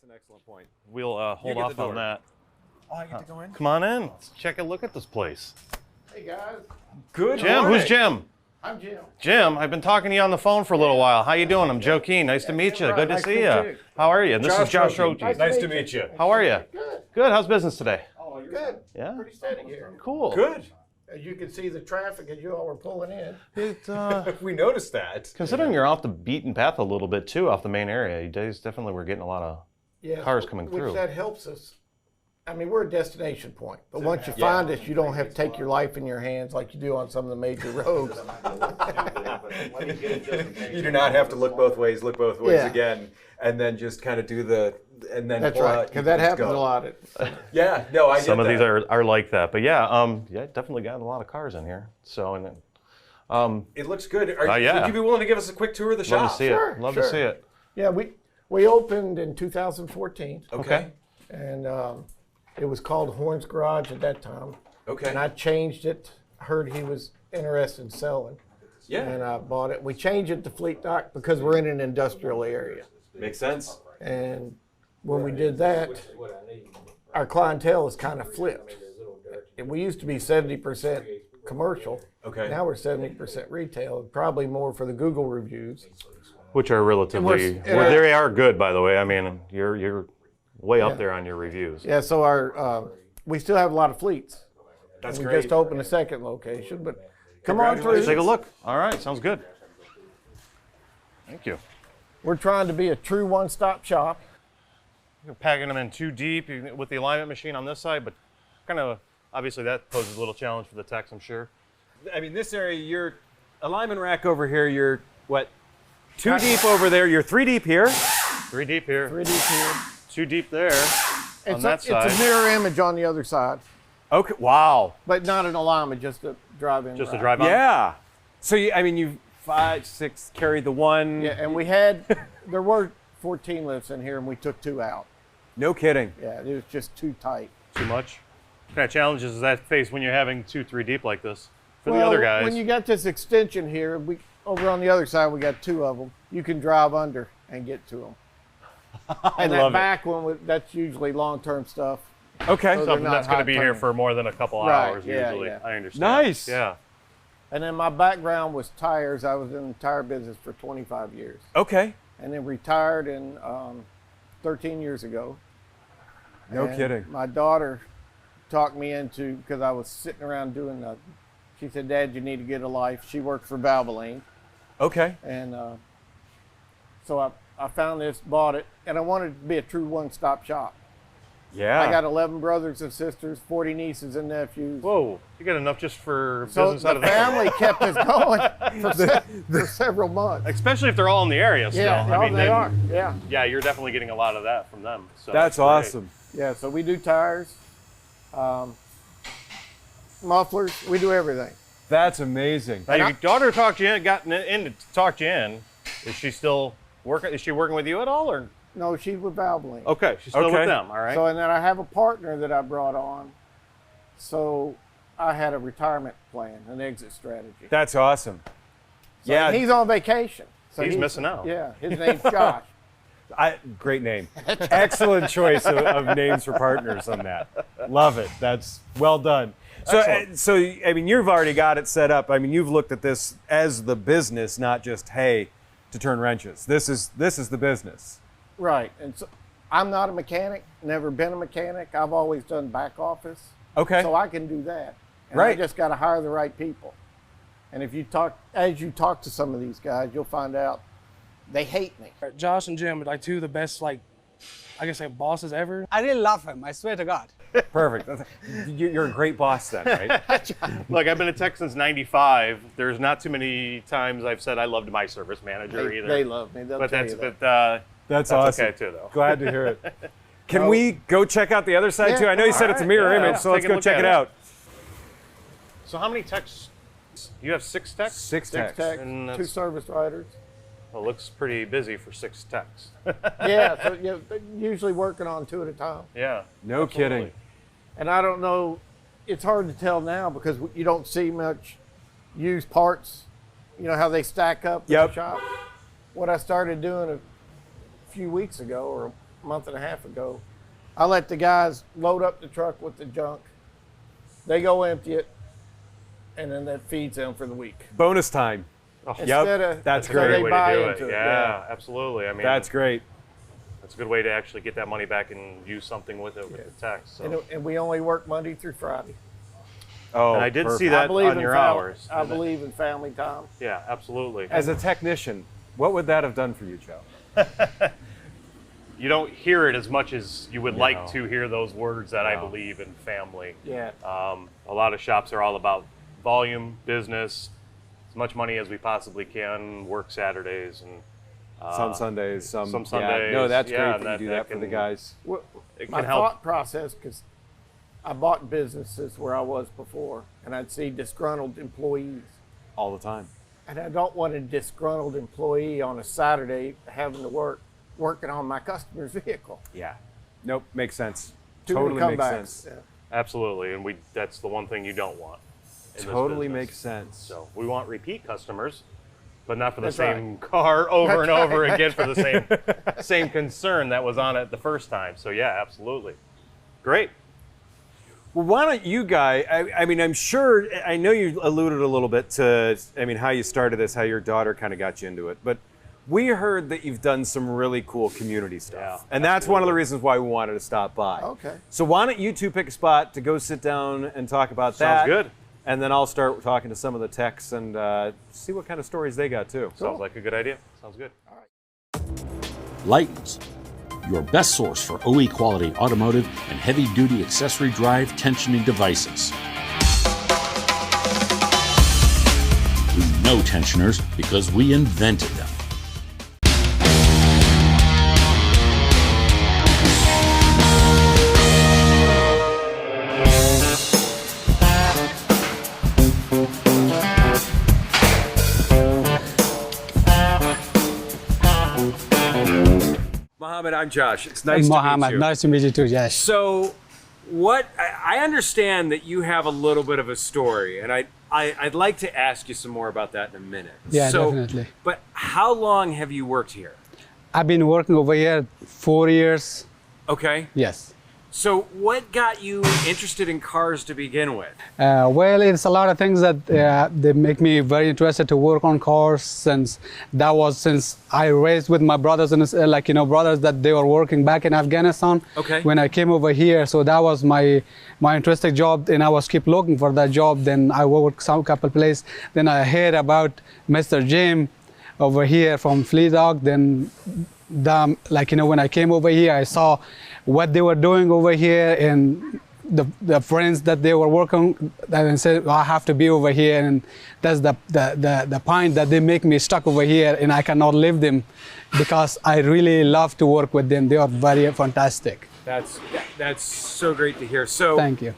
an excellent point. We'll hold off on that. Oh, I get to go in? Come on in. Let's check a look at this place. Hey guys. Good Jim, morning. who's Jim? I'm Jim. Jim, I've been talking to you on the phone for a little while. How you doing? I'm Joe Keane. Nice to meet you. Good to see you. How are you? This is Josh Roche. Nice to meet you. How are you? Good. Good. How's business today? Oh, you're good. Yeah. Pretty steady here. Cool. Good. As you can see the traffic as you all were pulling in. We noticed that. Considering you're off the beaten path a little bit too, off the main area, you guys definitely were getting a lot of cars coming through. Which that helps us. I mean, we're a destination point, but once you find us, you don't have to take your life in your hands like you do on some of the major roads. You do not have to look both ways again, and then just kind of do That's right, because that happens a lot. Yeah, no, I get Some of that. these are like that, but yeah, definitely got a lot of cars in here. So, and It looks good. yeah. Would you be willing to give us a quick tour of the shop? love to see it. Love to see it. Yeah, we opened in 2014. Okay. And it was called Horns Garage at that time. Okay. And I changed it. Heard he was interested in selling. Yeah. And I bought it. We changed it to Fleet Dock because we're in an industrial area. Makes sense. And when we did that, our clientele is kind of flipped. And we used to be 70% commercial. Okay. Now we're 70% retail, probably more for the Google reviews. Which are relatively, they are good, by the way. I mean, you're way up there on your reviews. Yeah, so our we still have a lot of fleets. That's We great. just opened a second location, but come on through. Take a look. All right, sounds good. Thank you. We're trying to be a true one-stop shop. You're packing them in too deep with the alignment machine on this side, but kind of obviously that poses a little challenge for the techs, I'm sure. I mean, this area, your alignment rack over here, you're what? 2 deep over there. You're 3 deep here. 3 deep here, 3D here. 2 deep there on that side. It's a mirror image on the other side, Okay. Wow. but not an alignment, just a drive-in. Just a rack. drive on. Yeah. So you 5, 6 carried the one. Yeah, and there were 14 lifts in here, and we took 2 out. No kidding. Yeah, it was just too tight. Too much. What kind of challenges does that face when you're having 2, 3 deep like this for the other guys? When you got this extension here, over on the other side, we got 2 of them. You can drive under and get to them. And that love it. back one, that's usually long-term stuff. Okay. So Something they're that's not going to be hot here turning. for more than a couple Right, hours yeah, usually. yeah. I understand. Nice. Yeah. And then my background was tires. I was in the tire business for 25 years. Okay. And then retired 13 years ago. No And kidding. My daughter talked me into, because I was sitting around doing she said, Dad, you need to get a life. She worked for Valvoline. Okay. And so I found this, bought it, and I wanted it to be a true one-stop shop. Yeah. I got 11 brothers and sisters, 40 nieces and nephews. Whoa, you got enough just for So business out the of that. family kept us going for several months. Especially if they're all in the area still. Yeah, I mean, they then- are. Yeah, Yeah, you're definitely getting a lot of that from them. So That's great. awesome. yeah. So we do tires, mufflers. We do everything. That's amazing. Now, your daughter talked you in, gotten in to talk you in. Is she still working? Is she working with you at all, or No, she's with Valvoline. okay? She's still Okay. with them. All right. So and then I have a partner that I brought on. So I had a retirement plan, an exit strategy. That's awesome. So Yeah. he's on vacation. So He's missing out. Yeah, his name's Josh. Great name. Excellent choice of names for partners on that. Love it. That's well done. So, Excellent. I mean, you've already got it set up. I mean, you've looked at this as the business, not just hey, to turn wrenches. This is the business. Right, and so I'm not a mechanic. Never been a mechanic. I've always done back office. Okay. So I can do that. And Right. I just got to hire the right people. And if you talk to some of these guys, you'll find out they hate me. Josh and Jim are like 2 of the best, like, I guess, like bosses ever. I really love him, I swear to God. Perfect. You're a great boss then, right? Look, I've been a tech since '95. There's not too many times I've said I loved my service manager either. They love me. They'll But tell that's you that. That's that's awesome. okay too, though. Glad to hear it. Can we go check out the other side Yeah, too? I know you said it's a mirror yeah, image, so let's take a go look check at it it. out. So how many techs? You have 6 techs? Six Six techs. techs, And 2 that's- service riders. Well, it looks pretty busy for 6 techs. Yeah, so they're usually working on 2 at a time. Yeah. No absolutely. kidding. And I don't know, it's hard to tell now because you don't see much used parts. You know how they stack up in Yep. the shop? What I started doing a few weeks ago or a month and a half ago. I let the guys load up the truck with the junk. They go empty it, and then that feeds them for the week. Bonus time. Instead of, that's so great. they Way buy to do into it. it. Yeah, absolutely. I mean, That's great. that's a good way to actually get that money back and use something with it with the text. So. And we only work Monday through Friday. Oh, And I did see perfect. that I believe on in your fam- hours. I believe in family time. Yeah, absolutely. As a technician, what would that have done for you, Joe? You don't hear it as much as you would No. like to hear those words that I No. believe in family. Yeah. A lot of shops are all about volume, business, as much money as we possibly can, work Saturdays and Some Sundays, some some Yeah. Sundays, No, that's yeah, great and that you do that for the can- guys Well, it my can help. thought process, because I bought businesses where I was before, and I'd see disgruntled employees. all the time. And I don't want a disgruntled employee on a Saturday having to working on my customer's vehicle. Yeah. Nope, makes sense. Too many Totally makes comebacks. sense. Yeah. Absolutely, and that's the one thing you don't want. In this Totally business. makes sense. So we want repeat customers, but not for the That's same car over and over again for the same concern that was on it the first time. So yeah, absolutely. Great. Well, why don't you guys, I mean, I'm sure, I know you alluded a little bit to, I mean, how you started this, how your daughter kind of got you into it, but we heard that you've done some really cool community stuff. Yeah, and that's one of the absolutely. reasons why we wanted to stop by. Okay. So why don't you two pick a spot to go sit down and talk about that. Sounds good. And then I'll start talking to some of the techs and see what kind of stories they got too. Sounds like a good idea. Sounds good. Layton's, your best source for OE quality automotive and heavy duty accessory drive tensioning devices. We know tensioners because we invented them. Mohammed, I'm Josh. It's nice to Mohammed, meet you. nice to meet you too, Josh. So, I understand that you have a little bit of a story, and I'd like to ask you some more about that in a minute. Yeah, So, definitely. But how long have you worked here? I've been working over here 4 years. Okay. Yes. So, what got you interested in cars to begin with? Well, it's a lot of things that they make me very interested to work on cars since I raised with my brothers and brothers that they were working back in Afghanistan. Okay. When I came over here, so that was my interesting job, and I was keep looking for that job. Then I worked some couple places. Then I heard about Mr. Jim over here from Flea Dog. Then when I came over here, I saw what they were doing over here and the friends that they were working, and said, well, I have to be over here, and that's the point that they make me stuck over here, and I cannot leave them because I really love to work with them. They are very fantastic. That's so great to hear. So, Thank you.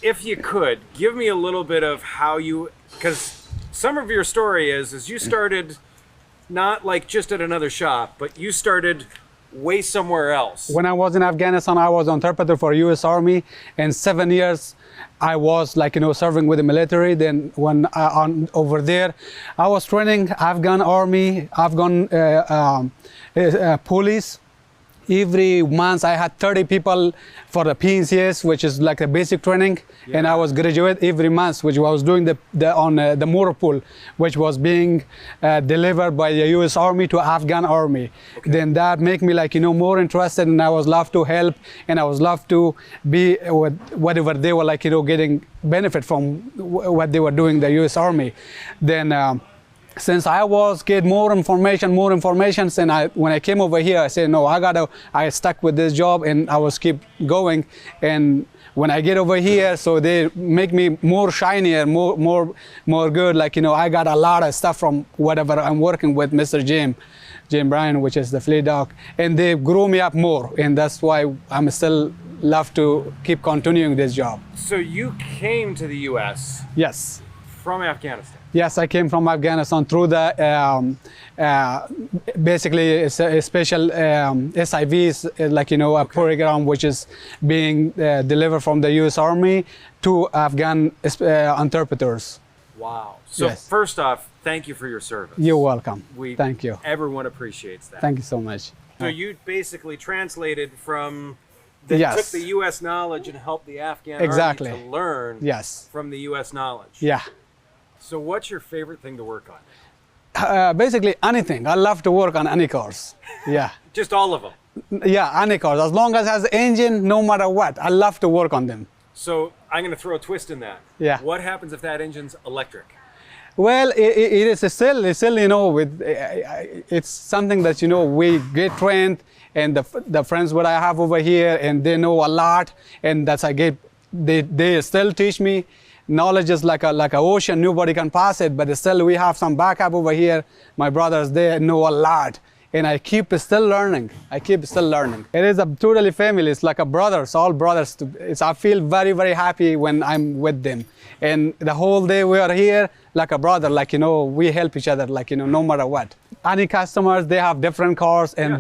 if you could give me a little bit of how you, because some of your story is you started not like just at another shop, but you started way somewhere else. When I was in Afghanistan, I was interpreter for U.S. Army, and 7 years I was serving with the military. Then when over there, I was training Afghan Army, Afghan police. Every month I had 30 people for the PNCS, which is like a basic training, and I was graduate every month, which I was doing the motor pool, which was being delivered by the U.S. Army to Afghan Army. Okay. Then that make me more interested, and I was love to help, and I was love to be with whatever they were getting benefit from what they were doing, the U.S. Army. Then. Since I was get more information, and when I came over here, I said, no, I stuck with this job, and I was keep going. And when I get over here, so they make me more shinier, more good. I got a lot of stuff from whatever I'm working with Mr. Jim Bryan, which is the Flea Dog, and they grew me up more, and that's why I'm still love to keep continuing this job. So you came to the U.S. Yes. from Afghanistan. Yes, I came from Afghanistan through the basically it's a special SIVs, a program which is being delivered from the U.S. Army to Afghan interpreters. Wow. So Yes. first off, thank you for your service. You're welcome. We, Thank you. Everyone appreciates that. Thank you so much. So you basically translated from, Yes. took the U.S. knowledge and helped the Afghan Exactly. army to learn Yes. from the U.S. knowledge. Yeah. So what's your favorite thing to work on? Basically anything. I love to work on any cars. Yeah. Just all of them. Yeah, any cars. As long as it has engine, no matter what, I love to work on them. So I'm going to throw a twist in that. Yeah. What happens if that engine's electric? Well, it is still, it's something that, we get trained, and the friends what I have over here, and they know a lot, and they still teach me. Knowledge is like an ocean, nobody can pass it, but still we have some backup over here. My brothers, they know a lot, and I keep still learning. It is a totally family. It's like a brothers, all brothers. I feel very, very happy when I'm with them. And the whole day we are here like a brother, we help each other, no matter what. Any customers, they have different cars, and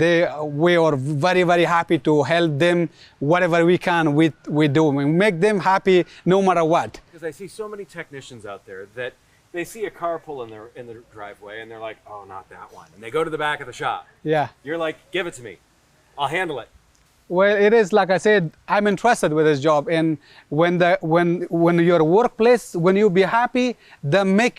we are very, very happy to help them. Whatever we can, we do. We make them happy no matter what. Because I see so many technicians out there that they see a car pull in their driveway and they're like, oh, not that one. And they go to the back of the shop. Yeah. You're like, give it to me. I'll handle it. Well, it is like I said, I'm interested with this job, and when your workplace, when you be happy, they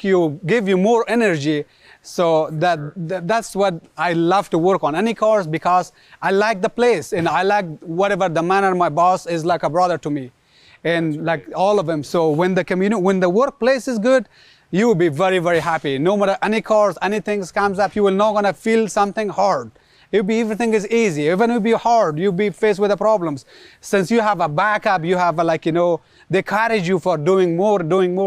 give you more energy. So that's what I love to work on any cars, because I like the place, and I like whatever the manner. My boss is like a brother to me, and like all of them. So when the workplace is good, you will be very, very happy. No matter any cars, anything comes up, you will not gonna feel something hard. Everything is easy. Even if it be hard, you'll be faced with the problems. Since you have a backup, you have they encourage you for doing more,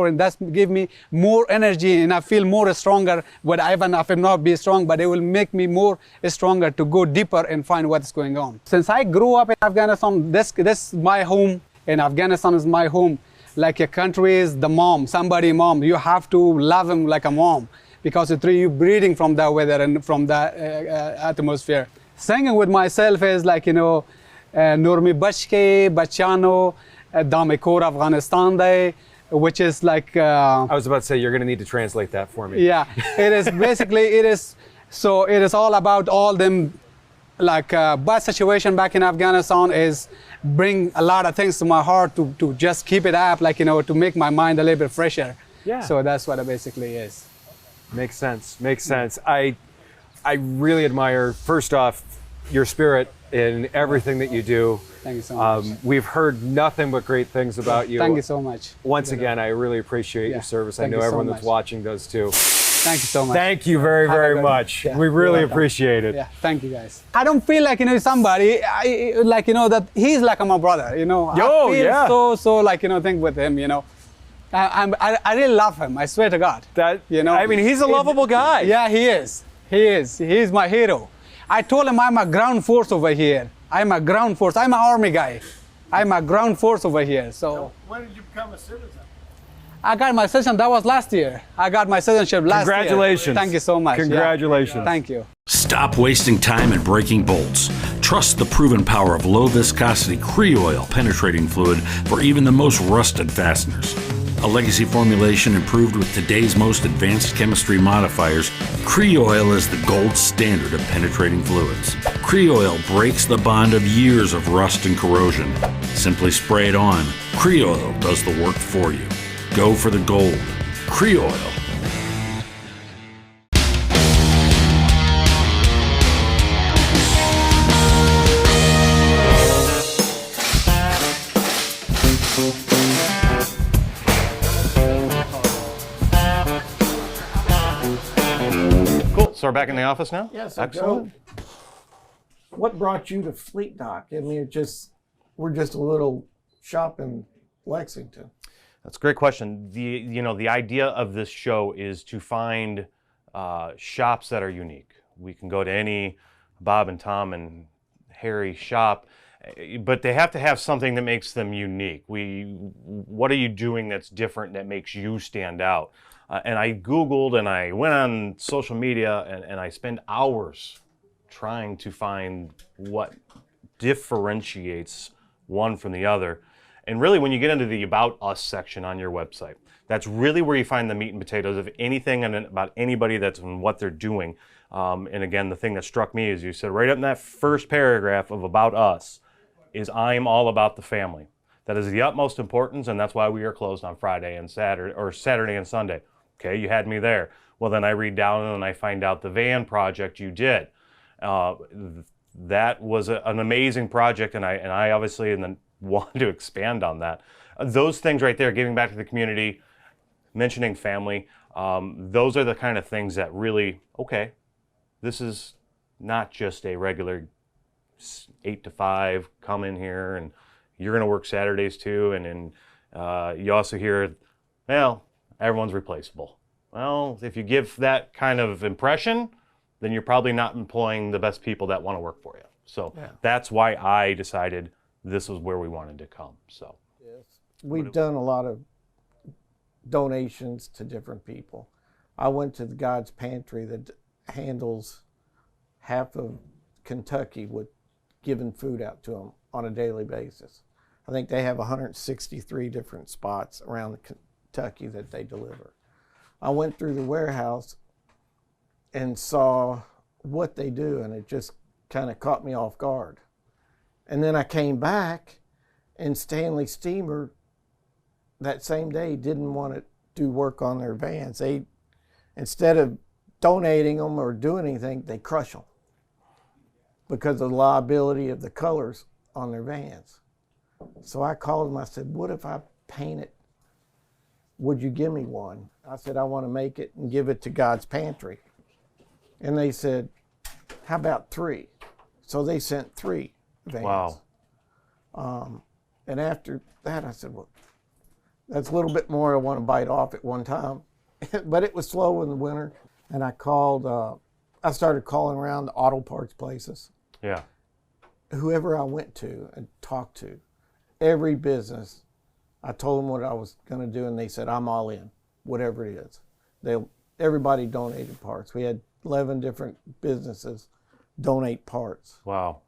and that's give me more energy, and I feel more stronger. Even if I'm not be strong, but it will make me more stronger to go deeper and find what's going on. Since I grew up in Afghanistan, this is my home, and Afghanistan is my home. Like a country is the mom, somebody mom. You have to love him like a mom, because it's you breathing from the weather and from the atmosphere. Singing with myself is Nurmi Bashke, Bachano, Dame Kor Afghanistan Day, which is like... I was about to say, you're going to need to translate that for me. Yeah, it is basically, it is all about all them, bad situation back in Afghanistan is bring a lot of things to my heart to just keep it up, to make my mind a little bit fresher. Yeah. So that's what it basically is. Makes sense. I really admire, first off, your spirit in everything that you do. Thank you so much. We've heard nothing but great things about you. Thank you so much. Once again, I really appreciate your service. I know everyone that's watching does too. Thank you so much. Thank you very, very much. Yeah, we really appreciate it. Yeah, thank you guys. I don't feel like somebody that he's like my brother. I feel so think with him. I really love him. I swear to God. I mean, he's a lovable guy. Yeah, he is. He's my hero. I told him I'm a ground force over here. I'm a ground force. I'm an army guy. I'm a ground force over here. So when did you become a citizen? I got my citizenship. That was last year. I got my citizenship last year. Congratulations. Thank you so much. Congratulations. Yeah. Thank you. Stop wasting time and breaking bolts. Trust the proven power of low viscosity Cree-Oil penetrating fluid for even the most rusted fasteners. A legacy formulation improved with today's most advanced chemistry modifiers, Cree-Oil is the gold standard of penetrating fluids. Cree-Oil breaks the bond of years of rust and corrosion. Simply spray it on. Cree-Oil does the work for you. Go for the gold. Cree-Oil. Cool. So we're back in the office now? Yes. Excellent. What brought you to Fleet Dock? I mean, we're just a little shop in Lexington. That's a great question. The idea of this show is to find shops that are unique. We can go to any Bob and Tom and Harry shop, but they have to have something that makes them unique. What are you doing that's different that makes you stand out? And I Googled and I went on social media and I spend hours trying to find what differentiates one from the other. And really, when you get into the About Us section on your website, that's really where you find the meat and potatoes of anything and about anybody that's and what they're doing. And again, the thing that struck me is you said right up in that first paragraph of About Us is I'm all about the family. That is the utmost importance, and that's why we are closed on Friday and Saturday, or Saturday and Sunday. Okay, you had me there. Well, then I read down and I find out the van project you did. That was an amazing project, and I obviously and then want to expand on that. Those things right there, giving back to the community, mentioning family, those are the kind of things that really, okay, this is not just a regular 8 to 5, come in here and you're going to work Saturdays too. And then you also hear, well, everyone's replaceable. Well, if you give that kind of impression, then you're probably not employing the best people that want to work for you. So that's why I decided this was where we wanted to come. So we've done a lot of donations to different people. I went to the God's Pantry that handles half of Kentucky with giving food out to them on a daily basis. I think they have 163 different spots around Kentucky that they deliver. I went through the warehouse and saw what they do, and it just kind of caught me off guard. And then I came back, and Stanley Steamer that same day didn't want to do work on their vans. They, instead of donating them or doing anything, they crush them because of the liability of the colors on their vans. So I called them, I said, what if I paint it? Would you give me one? I said, I want to make it and give it to God's Pantry. And they said, how about 3? So they sent 3 vans. Wow. And after that, I said, well, that's a little bit more I want to bite off at one time. But it was slow in the winter. And I started calling around the auto parts places. Yeah. Whoever I went to and talked to, every business, I told them what I was going to do, and they said, I'm all in, whatever it is. Everybody donated parts. We had 11 different businesses donate parts. Wow.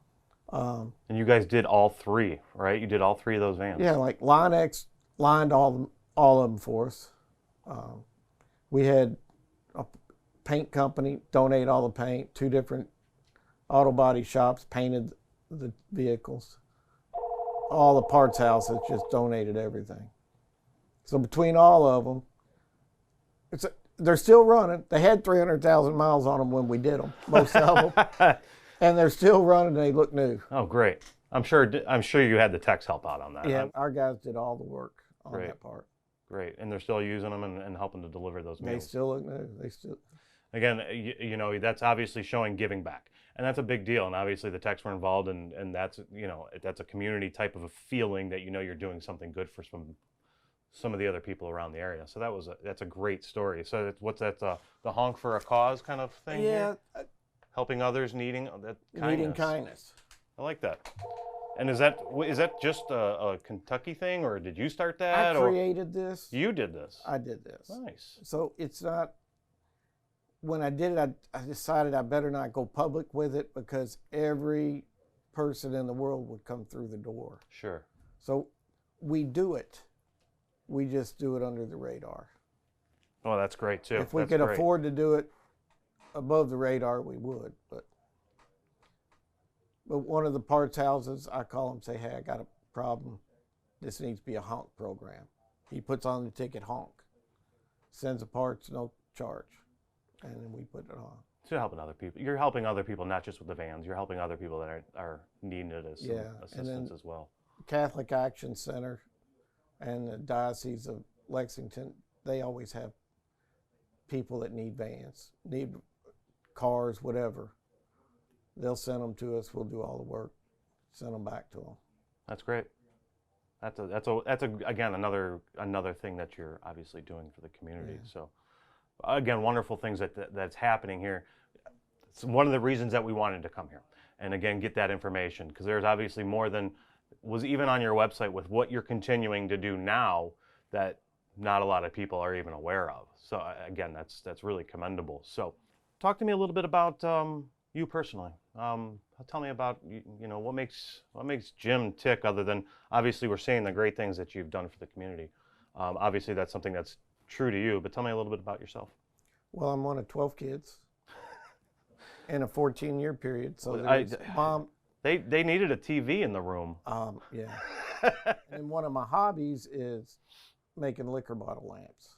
And you guys did all 3, right? You did all 3 of those vans. Yeah, like Line X lined all of them for us. We had a paint company donate all the paint. 2 different auto body shops painted the vehicles. All the parts houses just donated everything. So between all of them, they're still running. They had 300,000 miles on them when we did them, most of them. And they're still running, and they look new. Oh, great. I'm sure you had the techs help out on that. Yeah, our guys did all the work on Great. that part. Great. And they're still using them and helping to deliver those meals. They still look new. They still. Again, you know, that's obviously showing giving back. And that's a big deal. And obviously the techs were involved, and that's, you know, that's a community type of a feeling that, you know, you're doing something good for some of the other people around the area. So that's a great story. So what's that, the honk for a cause kind of thing? Yeah. Here? Helping others, needing that kindness. Needing kindness. I like that. And is that just a Kentucky thing, or did you start that? I created this. You did this. I did this. Nice. So it's not, when I did it, I decided I better not go public with it because every person in the world would come through the door. Sure. So we do it. We just do it under the radar. Oh, that's great too. If we could afford to do it above the radar, we would. But one of the parts houses, I call them, say, hey, I got a problem. This needs to be a honk program. He puts on the ticket honk, sends the parts, no charge, and then we put it on. So you're helping other people. You're helping other people, not just with the vans. You're helping other people that are needing it as assistance as well. Catholic Action Center and the Diocese of Lexington, they always have people that need vans, need cars, whatever. They'll send them to us. We'll do all the work, send them back to them. That's great. That's again another thing that you're obviously doing for the community. Yeah. So again, wonderful things that's happening here. It's one of the reasons that we wanted to come here, and again get that information, because there's obviously more than was even on your website with what you're continuing to do now that not a lot of people are even aware of. So again, that's really commendable. So talk to me a little bit about you personally. Tell me about what makes Jim tick, other than obviously we're seeing the great things that you've done for the community. Obviously that's something that's true to you, but tell me a little bit about yourself. Well, I'm one of 12 kids in a 14-year period. So mom. They needed a TV in the room. Yeah. And one of my hobbies is making liquor bottle lamps.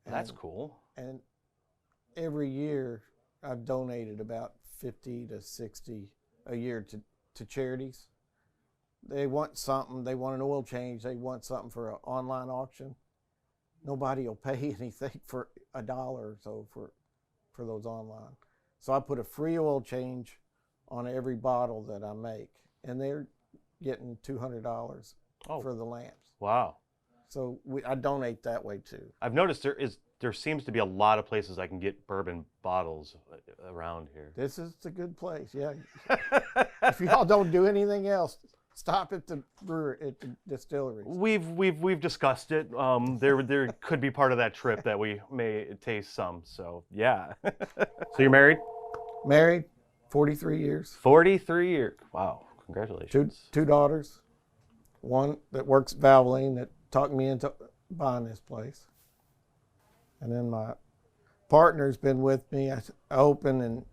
That's cool. And every year I've donated about 50 to 60 a year to charities. They want something, they want an oil change, they want something for an online auction. Nobody will pay anything for $1 or so for those online. So I put a free oil change on every bottle that I make, and they're getting $200 for the lamps. Wow. So I donate that way too. I've noticed there seems to be a lot of places I can get bourbon bottles around here. This is a good place, yeah. If y'all don't do anything else, stop at the brewery, at the distilleries. We've discussed it. There could be part of that trip that we may taste some. So yeah. So you're married? Married, 43 years. 43 years. Wow. Congratulations. Two daughters. One that works at Valvoline that talked me into buying this place. And then my partner's been with me. I opened in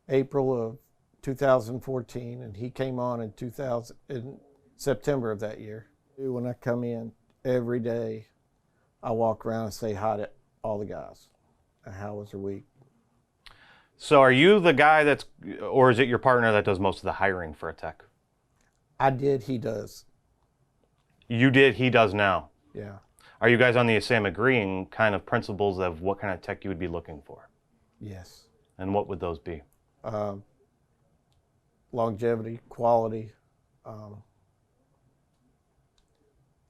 April of 2014, and he came on in September of that year. When I come in every day, I walk around and say hi to all the guys. How was their week? So are you the guy or is it your partner that does most of the hiring for a tech? I did, he does. You did, he does now. Yeah. Are you guys on the same agreeing kind of principles of what kind of tech you would be looking for? Yes. And what would those be? Longevity, quality.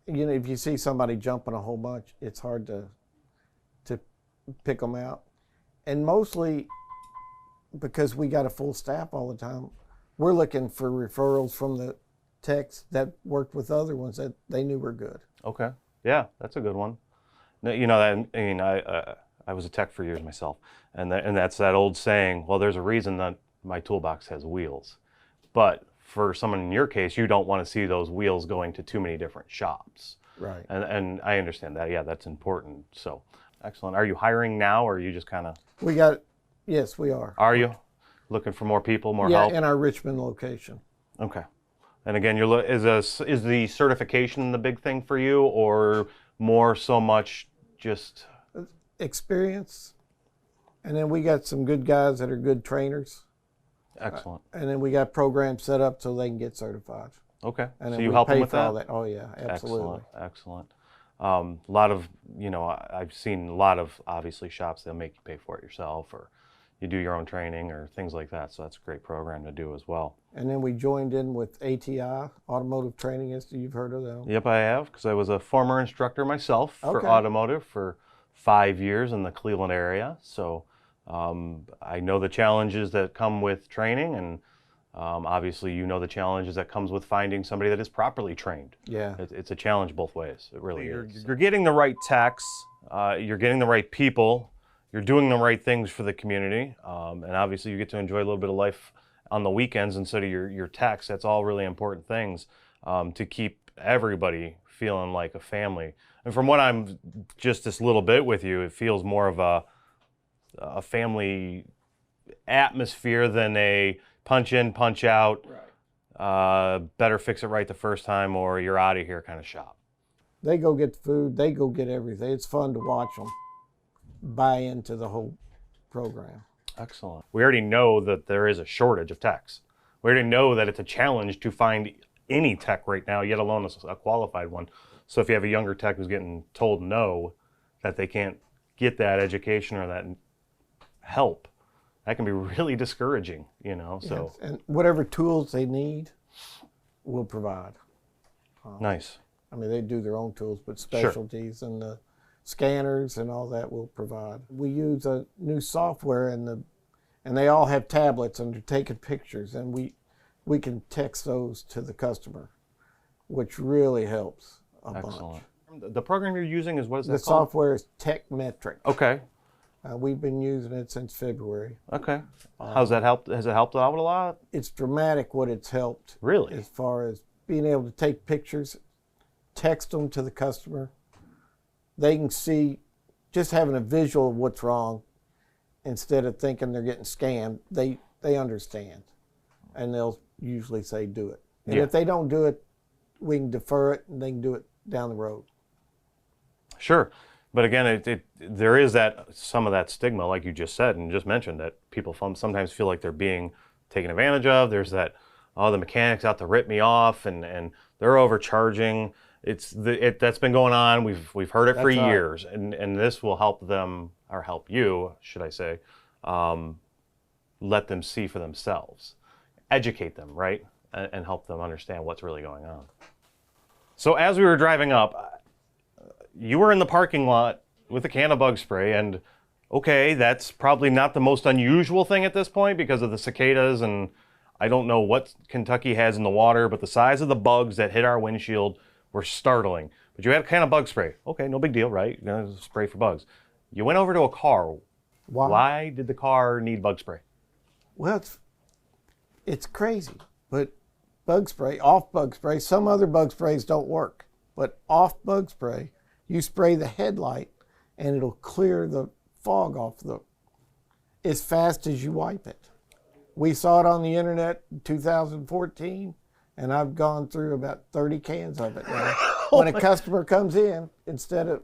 If you see somebody jumping a whole bunch, it's hard to pick them out. And mostly because we got a full staff all the time, we're looking for referrals from the techs that worked with other ones that they knew were good. Okay. Yeah, that's a good one. I was a tech for years myself, and that's that old saying, well, there's a reason that my toolbox has wheels. But for someone in your case, you don't want to see those wheels going to too many different shops. Right. And I understand that. Yeah, that's important. So, excellent. Are you hiring now, or are you just kind of... Yes, we are. Are you? Looking for more people, more help? Yeah, in our Richmond location. Okay. And again, is the certification the big thing for you, or more so much just... Experience. And then we got some good guys that are good trainers. Excellent. And then we got programs set up so they can get certified. Okay. And so then you we help pay them with for that? all that? Oh yeah, absolutely. Excellent. A lot of, I've seen a lot of, obviously, shops, they'll make you pay for it yourself, or you do your own training or things like that. So that's a great program to do as well. And then we joined in with ATI, Automotive Training Institute. You've heard of them? Yep, I have, because I was a former instructor myself for automotive for 5 years in the Cleveland area. So I know the challenges that come with training, and obviously you know the challenges that comes with finding somebody that is properly trained. Yeah. It's a challenge both ways. It really is. You're getting the right techs. You're getting the right people. You're doing the right things for the community. And obviously you get to enjoy a little bit of life on the weekends instead of your techs. That's all really important things to keep everybody feeling like a family. And from what I'm just this little bit with you, it feels more of a family atmosphere than a punch in, punch out, better fix it right the first time or you're out of here kind of shop. They go get the food, they go get everything. It's fun to watch them buy into the whole program. Excellent. We already know that there is a shortage of techs. We already know that it's a challenge to find any tech right now, yet alone a qualified one. So if you have a younger tech who's getting told no, that they can't get that education or that help, that can be really discouraging, so. Yes. And whatever tools they need, we'll provide. Nice. I mean, they do their own tools, but specialties and the scanners and all that we'll provide. We use a new software and they all have tablets and they're taking pictures, and we can text those to the customer, which really helps a bunch. The program you're using is, what is that The called? software is TechMetric. Okay. We've been using it since February. Okay. How's that helped? Has it helped out a lot? It's dramatic what it's helped. Really? As far as being able to take pictures, text them to the customer. They can see, just having a visual of what's wrong, instead of thinking they're getting scammed, they understand. And they'll usually say, do it. And if they don't do it, we can defer it and they can do it down the road. Sure. But again, there is some of that stigma, like you just said and just mentioned, that people sometimes feel like they're being taken advantage of. There's that, oh, the mechanic's out to rip me off, and they're overcharging. That's been going on. We've heard it for years, and this will help them, or help you, should I say, let them see for themselves, educate them, right, and help them understand what's really going on. So as we were driving up, you were in the parking lot with a can of bug spray, and okay, that's probably not the most unusual thing at this point because of the cicadas, and I don't know what Kentucky has in the water, but the size of the bugs that hit our windshield were startling. But you had a can of bug spray. Okay, no big deal, right? You're gonna spray for bugs. You went over to a car. Why did the car need bug spray? Well, it's crazy, but bug spray, off bug spray, some other bug sprays don't work, but off bug spray, you spray the headlight and it'll clear the fog off as fast as you wipe it. We saw it on the internet in 2014, and I've gone through about 30 cans of it now. When a customer comes in, instead of,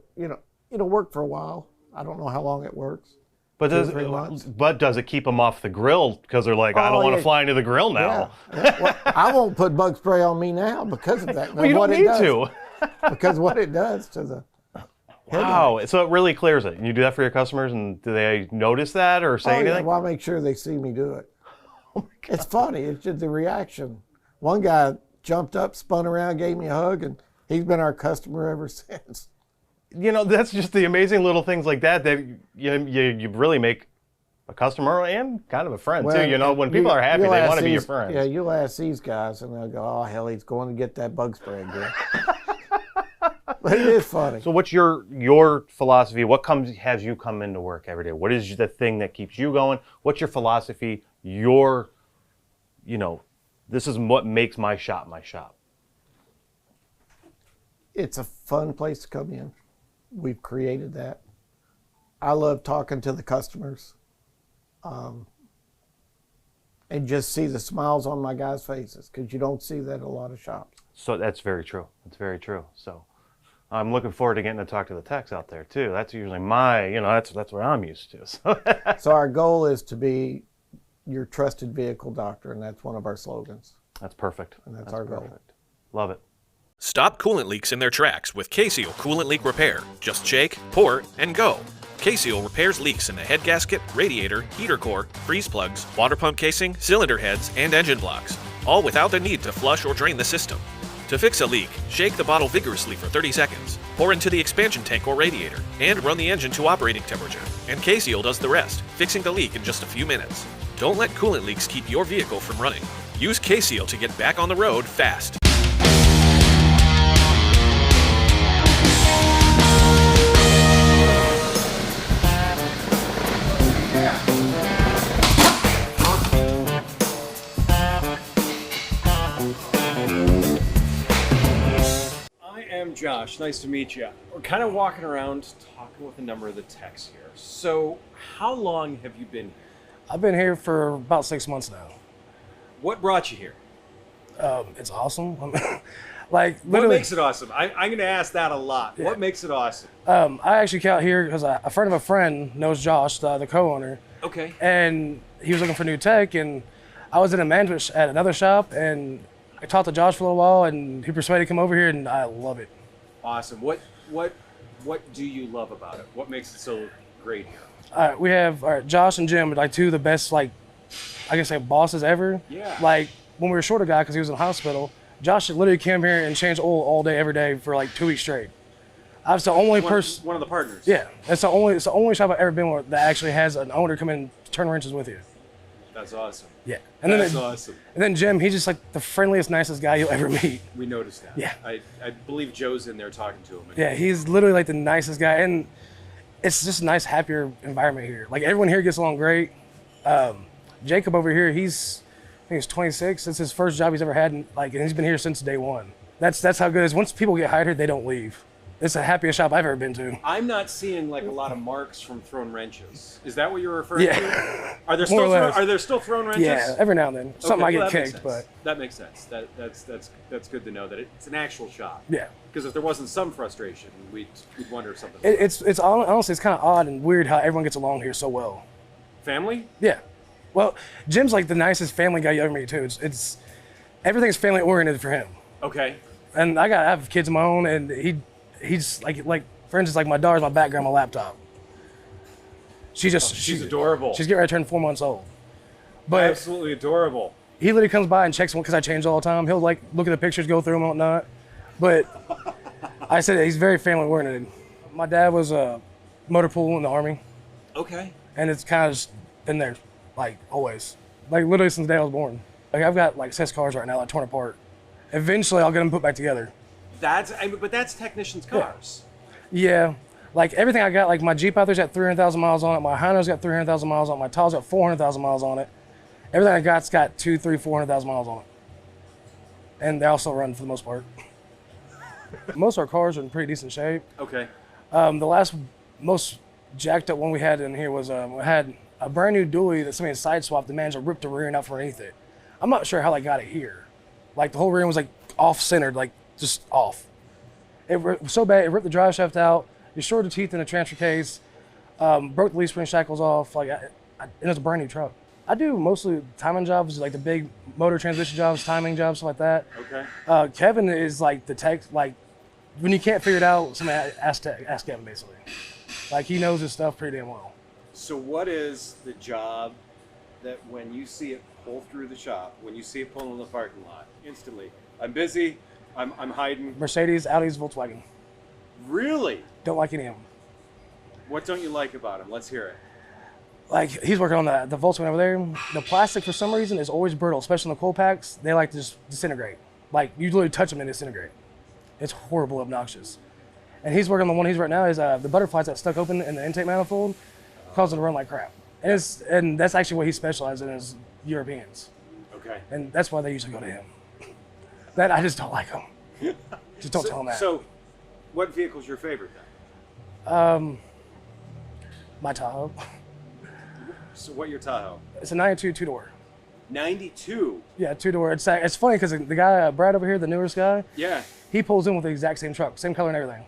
it'll work for a while. I don't know how long it works. But does it keep them off the grill? Because they're like, I don't want to fly into the grill now. Yeah. Well, I won't put bug spray on me now because of that. Well, you don't need to. Because what it does to the headlight. Wow, so it really clears it. And you do that for your customers, and do they notice that or say anything? Yeah. Well, I make sure they see me do it. Oh my God. It's funny. It's just the reaction. One guy jumped up, spun around, gave me a hug, and he's been our customer ever since. That's just the amazing little things like that you really make a customer and kind of a friend too. When people are happy, they want to be your friends. Yeah, you'll ask these guys, and they'll go, "Oh hell, he's going to get that bug spray again." But it is funny. So, what's your philosophy? What has you come into work every day? What is the thing that keeps you going? What's your philosophy? This is what makes my shop my shop. It's a fun place to come in. We've created that. I love talking to the customers and just see the smiles on my guys' faces, because you don't see that at a lot of shops. So that's very true. That's very true. So I'm looking forward to getting to talk to the techs out there too. That's usually that's what I'm used to. So our goal is to be your trusted vehicle doctor, and that's one of our slogans. That's perfect. And that's our goal. Love it. Stop coolant leaks in their tracks with Casio Coolant Leak Repair. Just shake, pour, and go. Casio repairs leaks in the head gasket, radiator, heater core, freeze plugs, water pump casing, cylinder heads, and engine blocks, all without the need to flush or drain the system. To fix a leak, shake the bottle vigorously for 30 seconds, pour into the expansion tank or radiator, and run the engine to operating temperature. And Casio does the rest, fixing the leak in just a few minutes. Don't let coolant leaks keep your vehicle from running. Use Casio to get back on the road fast. Josh, nice to meet you. We're kind of walking around talking with a number of the techs here. So, how long have you been here? I've been here for about 6 months now. What brought you here? It's awesome. What makes it awesome? I'm going to ask that a lot. Yeah. What makes it awesome? I actually came out here because a friend of a friend knows Josh, the co-owner. Okay. And he was looking for new tech, and I was in a management at another shop, and I talked to Josh for a little while, and he persuaded me to come over here, and I love it. Awesome. What do you love about it? What makes it so great here? All right, we have Josh and Jim, like two of the best, bosses ever. Yeah. Like when we were short a guy because he was in the hospital, Josh literally came here and changed oil all day, every day for like 2 weeks straight. I was the only person. One of the partners. Yeah, it's the only shop I've ever been with that actually has an owner come in and turn wrenches with you. That's awesome. Yeah. That's awesome. And then Jim, he's just like the friendliest, nicest guy you'll ever meet. We noticed that. Yeah. I believe Joe's in there talking to him. Yeah, he's literally like the nicest guy. And it's just a nice, happier environment here. Like everyone here gets along great. Jacob over here, I think he's 26. It's his first job he's ever had, and he's been here since day one. That's how good it is. Once people get hired here, they don't leave. It's the happiest shop I've ever been to. I'm not seeing like a lot of marks from thrown wrenches. Is that what you're referring to? Are there More or less. are there still thrown wrenches? Yeah, every now and then. Something Okay, I well, get that makes kicked, sense. but That makes sense. That's good to know that it's an actual shop. yeah. Because if there wasn't some frustration, we'd wonder if something. Honestly, it's kind of odd and weird how everyone gets along here so well. Family? Yeah. Well, Jim's like the nicest family guy you ever meet too. It's everything's family oriented for him. Okay. And I have kids of my own, and he's like for instance, like my daughter's my background, my laptop. She's adorable. She's getting ready to turn 4 months old. But Absolutely adorable. he literally comes by and checks them because I change all the time. He'll like look at the pictures, go through them and whatnot. But I said he's very family oriented. My dad was a motor pool in the Army, Okay. and it's kind of just been there like always, like literally since the day I was born. Like I've got like 6 cars right now, like torn apart. Eventually, I'll get them put back together. But that's technicians' cars. Yeah, like everything I got, like my Jeep out there's got 300,000 miles on it. My Honda's got 300,000 miles on it. My Tahoe's got 400,000 miles on it. Everything I got's got 200,000, 300,000, 400,000 miles on it. And they also run for the most part. Most of our cars are in pretty decent shape. Okay. The last most jacked up one we had in here was we had a brand new dually that somebody side swapped. The manager ripped the rear end out from underneath it. I'm not sure how they got it here. Like the whole rear end was like off centered, like just off. It was so bad, it ripped the drive shaft out, destroyed the teeth in the transfer case, broke the leaf spring shackles off. And it was a brand new truck. I do mostly timing jobs, like the big motor transmission jobs, timing jobs, stuff like that. Okay. Kevin is like the tech, like when you can't figure it out, somebody ask Kevin basically. Like he knows his stuff pretty damn well. So what is the job that when you see it pull through the shop, when you see it pull in the parking lot, instantly, I'm busy, I'm hiding. Mercedes, Audis, Volkswagen. Really? Don't like any of them. What don't you like about him? Let's hear it. Like he's working on the Volkswagen over there. The plastic for some reason is always brittle, especially in the coil packs. They like to just disintegrate. Like you literally touch them and disintegrate. It's horrible, obnoxious. And he's working on the one he's right now is the butterflies that stuck open in the intake manifold, causing it to run like crap. And that's actually what he specializes in is Europeans. Okay. And that's why they usually go to him. That I just don't like him. Just don't tell him that. So, what vehicle's your favorite then? My Tahoe. So, what your Tahoe? It's a 92 two-door. 92. Yeah, two-door. It's funny because the guy, Brad over here, the newest guy, Yeah. he pulls in with the exact same truck, same color and everything.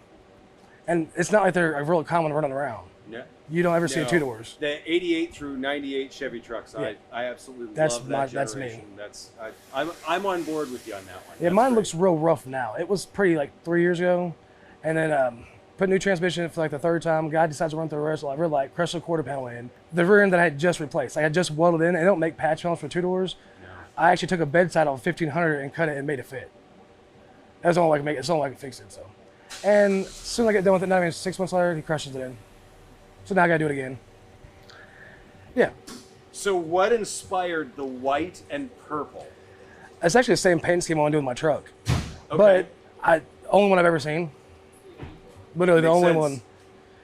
And it's not like they're real common running around. Yeah. You don't ever see No. two-doors. The 88 through 98 Chevy trucks. Yeah. I absolutely That's love that that's me. generation. I'm on board with you on that one. Yeah, That's mine great. looks real rough now. It was pretty like 3 years ago. And then put new transmission in for like the third time. Guy decides to run through the rest. I really like crushed the quarter panel in. The rear end that I had just replaced. I had just welded in. They don't make patch panels for two-doors. No. I actually took a bedside off 1500 and cut it and made it fit. That's the only way I can make it. It's the only way I can fix it. So, and as soon as I get done with it, not even 6 months later, he crushes it in. So now I gotta do it again. Yeah, So, what inspired the white and purple? it's actually the same paint scheme I want to do with my truck, Okay. but only one I've ever seen. Literally the Makes only sense. one.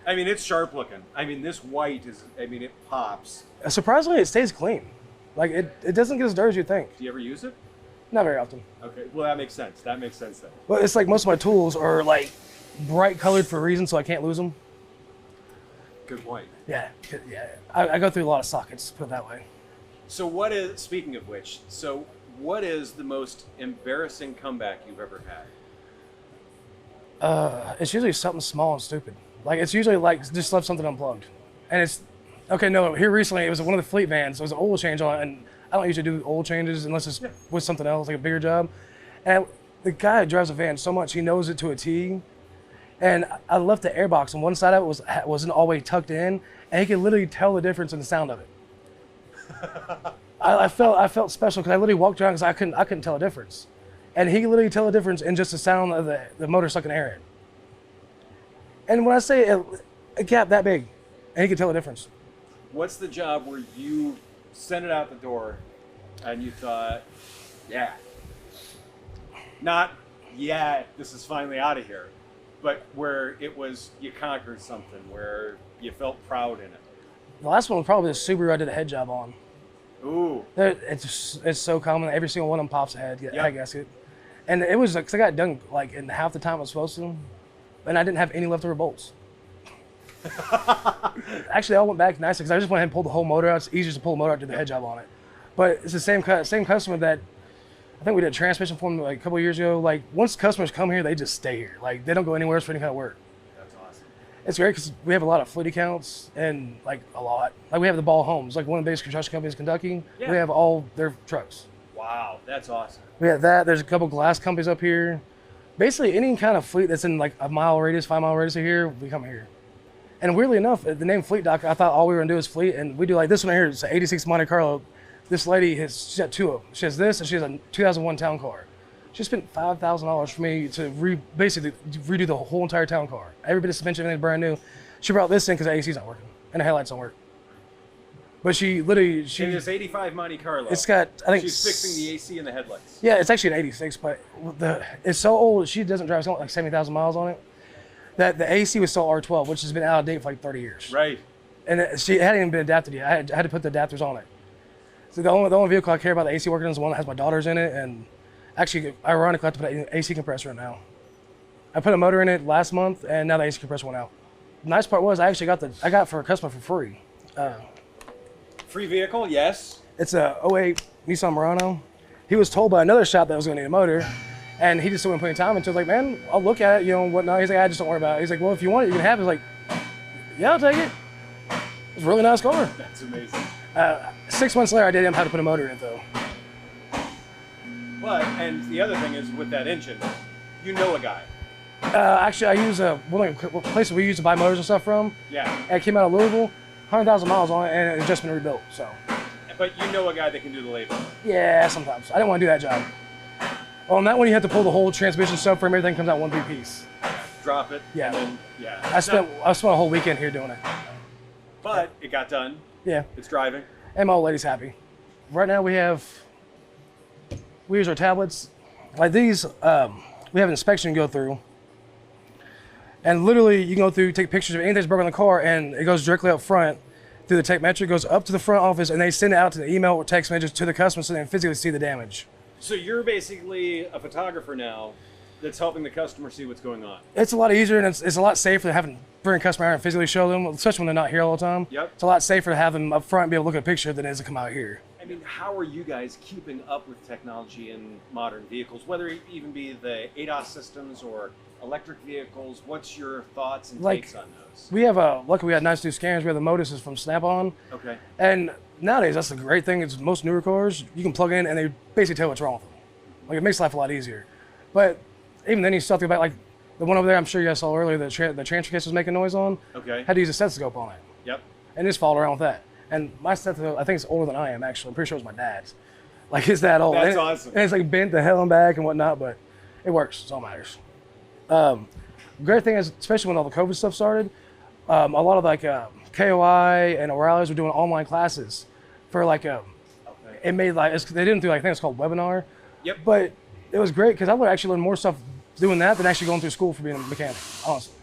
I mean, it's sharp looking. I mean, this white is. I mean, it pops. Surprisingly, it stays clean. Like it doesn't get as dirty as you think. Do you ever use it? Not very often. Okay. Well, that makes sense. That makes sense then. But it's like most of my tools are like bright colored for a reason, so I can't lose them. Good point. Yeah, yeah. I go through a lot of sockets, put it that way. So, what is? Speaking of which, so what is the most embarrassing comeback you've ever had? It's usually something small and stupid. Like it's usually like just left something unplugged, and it's okay. No, here recently it was one of the fleet vans. There was an oil change on it, and I don't usually do oil changes unless it's with something else, like a bigger job. And the guy that drives a van so much, he knows it to a T. And I left the airbox, and one side of it wasn't all the way tucked in, and he could literally tell the difference in the sound of it. I felt special because I literally walked around because I couldn't tell the difference, and he could literally tell the difference in just the sound of the motor sucking air in. And when I say a gap that big, and he could tell the difference. What's the job where you sent it out the door, and you thought, yeah, not yeah, this is finally out of here, but where it was you conquered something, where you felt proud in it? The last one was probably the Subaru I did a head job on. Ooh. It's so common. Every single one of them pops a head Yep. head gasket. And it was like, 'cause I got done like in half the time I was supposed to, and I didn't have any leftover bolts. Actually, I went back nicely because I just went ahead and pulled the whole motor out. It's easier to pull the motor out to do the head job on it. But it's the same customer that I think we did a transmission for them like a couple of years ago. Like once customers come here, they just stay here. Like they don't go anywhere else for any kind of work. That's awesome. It's great because we have a lot of fleet accounts and like a lot. Like we have the Ball Homes, like one of the biggest construction companies in Kentucky. Yeah. We have all their trucks. Wow, that's awesome. We have that. There's a couple glass companies up here. Basically, any kind of fleet that's in like a mile radius, 5 mile radius of here, we come here. And weirdly enough, the name Fleet Doc, I thought all we were gonna do is fleet, and we do like this one right here. It's an '86 Monte Carlo. This lady she's got two of them. She has this, and she has a 2001 town car. She spent $5,000 for me to basically redo the whole entire town car. Every bit of suspension, everything's brand new. She brought this in because the AC's not working and the headlights don't work. But she literally In this '85 Monte Carlo, it's got I think she's fixing the AC and the headlights. Yeah, it's actually an '86, but it's so old. She doesn't drive. It's got like 70,000 miles on it. That the AC was still R12, which has been out of date for like 30 years. Right. And she hadn't even been adapted yet. I had to put the adapters on it. So the only vehicle I care about the AC working on is the one that has my daughters in it. And actually, ironically, I have to put an AC compressor in now. I put a motor in it last month, and now the AC compressor went out. The nice part was I actually got it for a customer for free. Free vehicle, yes. It's a 08 Nissan Murano. He was told by another shop that was going to need a motor, and he just didn't put any time into it. Like, man, I'll look at it, and whatnot. He's like, I just don't worry about it. He's like, well, if you want it, you can have it. He's like, yeah, I'll take it. It's a really nice car. That's amazing. 6 months later, I did him how to put a motor in it, though. But, and the other thing is with that engine, you know a guy. Actually, I use one of the places we used to buy motors and stuff from. Yeah. And it came out of Louisville, 100,000 miles on it, and it's just been rebuilt, so. But you know a guy that can do the labor. Yeah, sometimes. I didn't want to do that job. Well, on that one, you have to pull the whole transmission subframe, everything comes out one big piece. Drop it. Yeah. And then, yeah. I spent a whole weekend here doing it. But it got done. Yeah. It's driving. And my old lady's happy. Right now we use our tablets. Like these, we have an inspection to go through. And literally you can go through, take pictures of anything that's broken in the car, and it goes directly up front through the tech metric, goes up to the front office, and they send it out to the email or text messages to the customer so they can physically see the damage. So you're basically a photographer now that's helping the customer see what's going on. It's a lot easier, and it's a lot safer than having bring a customer out and physically show them, especially when they're not here all the time. Yep. It's a lot safer to have them up front and be able to look at a picture than it is to come out here. I mean, how are you guys keeping up with technology in modern vehicles, whether it even be the ADAS systems or electric vehicles? What's your thoughts and takes on those? We have luckily we had nice new scanners. We have the Modus from Snap-on. Okay. And nowadays, that's the great thing. Is most newer cars, you can plug in and they basically tell you what's wrong with them. Like it makes life a lot easier. But even then, you still have to go back. Like the one over there, I'm sure you guys saw earlier, the transfer case was making noise on. Okay. Had to use a stethoscope on it. Yep. And just followed around with that. And my stethoscope, I think it's older than I am actually. I'm pretty sure it was my dad's. Like it's that old. That's awesome. And it's like bent the hell and back and whatnot, but it works. It's all matters. Great thing is, especially when all the COVID stuff started, a lot of like KOI and O'Reilly's were doing online classes for like it made like they didn't do like I think it's called webinar. Yep. But it was great because I would actually learn more stuff doing that than actually going through school for being a mechanic. Honestly.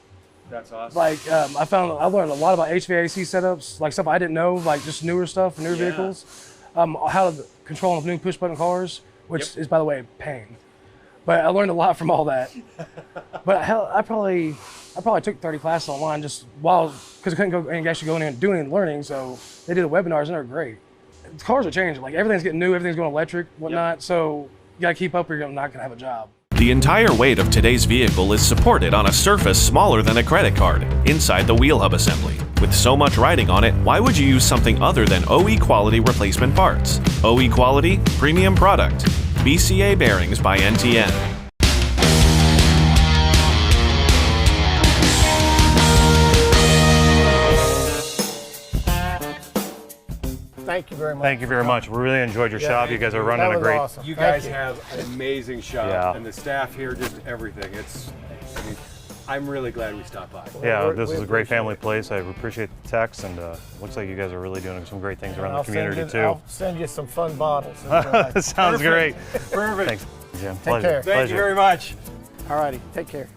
That's awesome. Like I learned a lot about HVAC setups, like stuff I didn't know, like just newer stuff for newer vehicles. How to control new push button cars, which is by the way a pain. But I learned a lot from all that. But hell, I probably took 30 classes online just because I couldn't go and actually go in and do any learning. So they did the webinars and they're great. The cars are changing. Like everything's getting new, everything's going electric, whatnot. So you gotta keep up or you're not gonna have a job. The entire weight of today's vehicle is supported on a surface smaller than a credit card, inside the wheel hub assembly. With so much riding on it, why would you use something other than OE quality replacement parts? OE quality, premium product. BCA bearings by NTN. Thank you very much. Thank you very much. We really enjoyed your shop. You guys are running That a was great. awesome. You Thank guys have an amazing shop, Yeah. and the staff here, just everything. I'm really glad we stopped by. Yeah, We this is a great appreciate family it. place. I appreciate the text, and looks like you guys are really doing some great things around the community too. I'll send you some fun bottles. Sounds great. Perfect. Thanks, Jim. Take Pleasure. care. Thank Pleasure. you very much. All righty, take care.